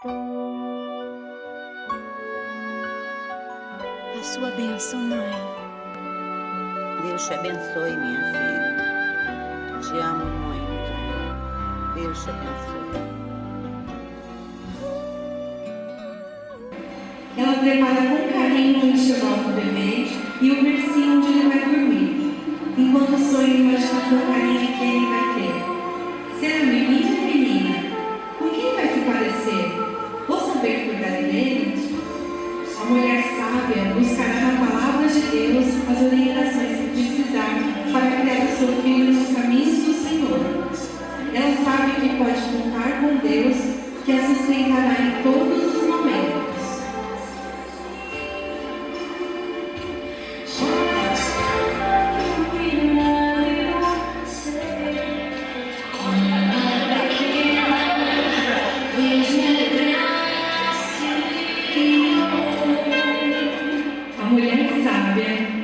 A sua bênção, mãe. Deus te abençoe, minha filha. Te amo muito. Deus te abençoe. Ela prepara com carinho o enxoval do bebê e o bercinho onde ele vai dormir, enquanto sonha imaginando a carinha que ele vai ter. Será menino ou menina? Com quem vai se parecer? Vou saber cuidar dele? A mulher sábia buscará na palavra de Deus as orientações que precisar para criar o seu filho nos caminhos do Senhor. Ela sabe que pode contar com Deus, que a sustentará em todos os momentos.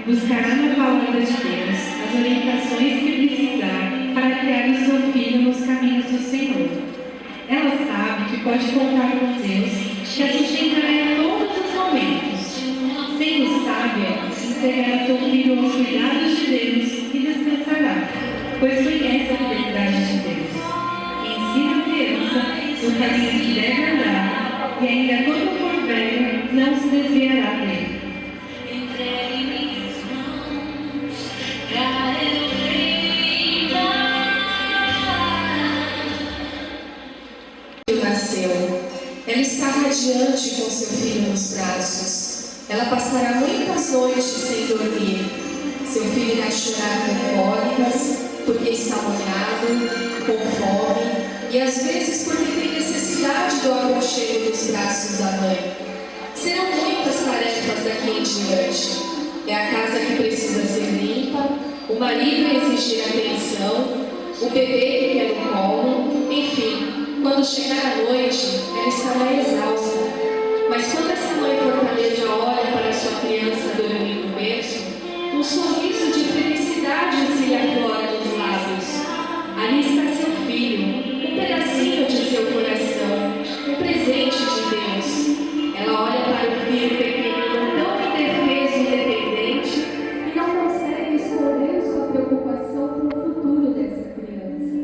Buscará na palavra de Deus as orientações que precisar para criar o seu filho nos caminhos do Senhor. Ela sabe que pode contar com Deus, que a sustentará em todos os momentos. Sendo sábia, entregará seu filho aos cuidados de Deus e descansará, pois conhece a fidelidade de Deus. Ensina a criança no caminho que deve andar, e ainda quando for velho, não se desviará dele. Ela está radiante com seu filho nos braços. Ela passará muitas noites sem dormir. Seu filho irá chorar com cólicas, porque está molhado, com fome, e às vezes porque tem necessidade do aconchego dos braços da mãe. Serão muitas tarefas daqui em diante. É a casa que precisa ser limpa, o marido a exigir atenção, o bebê que quer o colo, enfim. Quando chegar a noite, ela estará exausta. Mas quando essa mãe fortaleza olha para sua criança dormindo no berço, um sorriso de felicidade se lhe aflora nos lábios. Ali está seu filho, um pedacinho de seu coração, um presente de Deus. Ela olha para o filho pequenino tão indefeso e independente e não consegue esconder sua preocupação com o futuro dessa criança.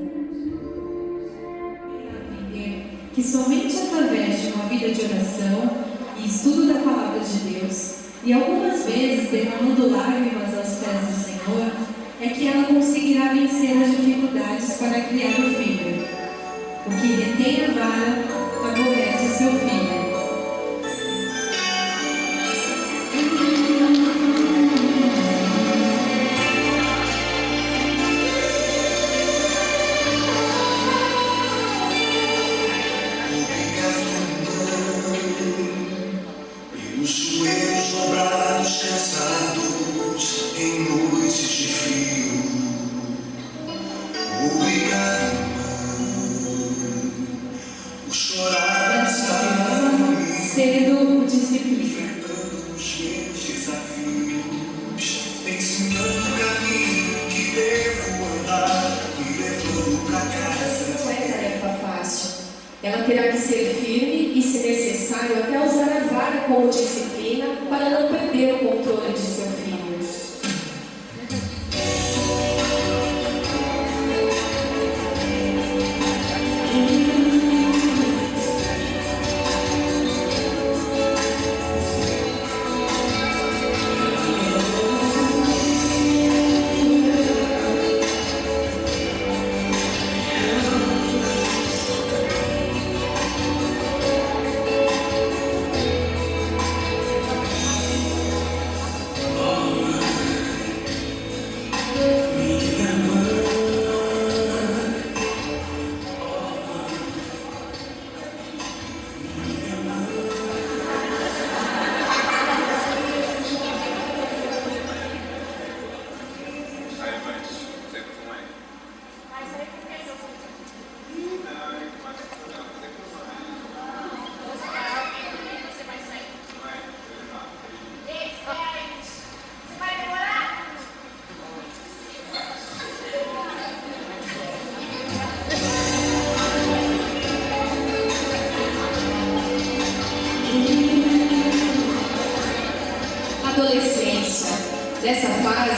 Que somente através de uma vida de oração e estudo da palavra de Deus, e algumas vezes derramando lágrimas aos pés do Senhor, é que ela conseguirá vencer as dificuldades para criar o filho. O que retém a vara favorece seu filho. Cedo disciplina. Ensinando o caminho que devo andar e levando pra casa. Não é tarefa fácil. Ela terá que ser firme e, se necessário, até usar a vara como disciplina para não perder o controle de seu filho.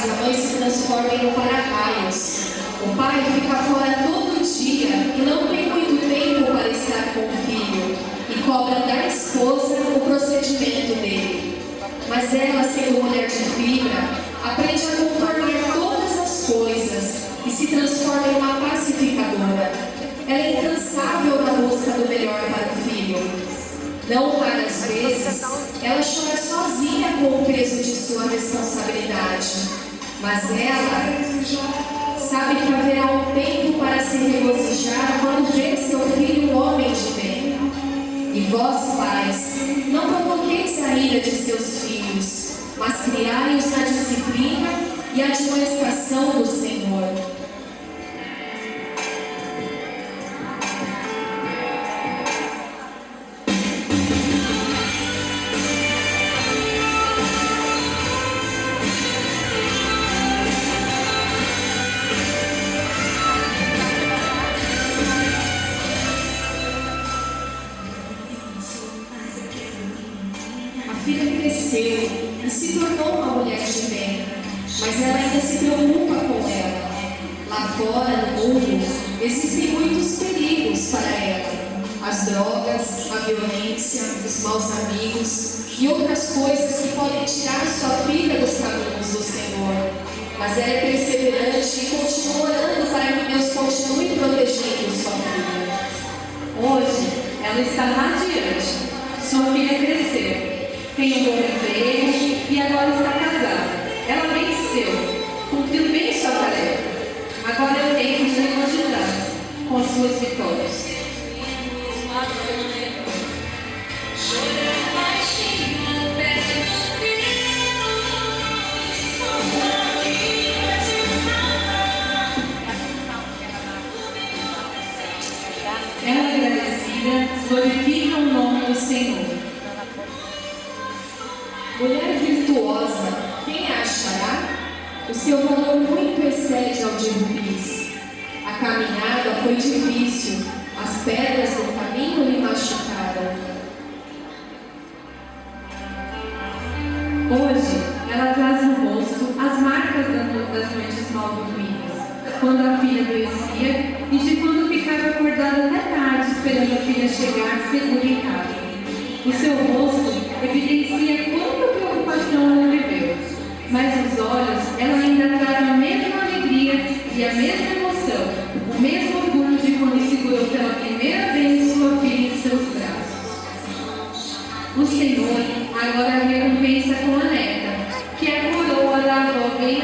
pais e a mãe se transformam em para-raios. O pai fica fora todo dia e não tem muito tempo para estar com o filho e cobra da esposa o procedimento dele. Mas ela, sendo mulher de fibra, aprende a contornar todas as coisas e se transforma em uma pacificadora. Ela é incansável na busca do melhor para o filho. Não raras vezes, ela chora sozinha com o peso de sua responsabilidade, mas ela sabe que haverá um tempo para se regozijar quando ver seu filho um homem de bem. E vós, pais, não provoqueis a ira de seus filhos, mas criai-os na disciplina e admoestação do Senhor. A filha cresceu e se tornou uma mulher de bem, mas ela ainda se preocupa com ela. Lá fora, no mundo, existem muitos perigos para ela. As drogas, a violência, os maus amigos e outras coisas que podem tirar sua filha dos caminhos do Senhor. Mas ela é perseverante e continua orando para que Deus continue protegendo sua filha. Hoje, ela está radiante. Sua filha cresceu. Tem um bom emprego e agora está casada. Ela venceu, cumpriu bem sua tarefa. Agora é o tempo de regozijar com as suas vitórias. Ela agradecida glorifica o nome do Senhor. Mulher virtuosa, quem a achará? O seu valor muito excede ao de rubis. A caminhada foi difícil, as pedras do caminho lhe machucaram. Hoje, ela traz no rosto as marcas das noites mal dormidas, quando a filha adoecia e de quando ficava acordada até tarde esperando a filha chegar segura em casa. O seu rosto evidencia quanta preocupação ela viveu, mas nos olhos ela ainda traz a mesma alegria e a mesma emoção, o mesmo orgulho de quando segurou pela primeira vez sua filha em seus braços. O Senhor agora a recompensa com a neta, que é a coroa da avó bem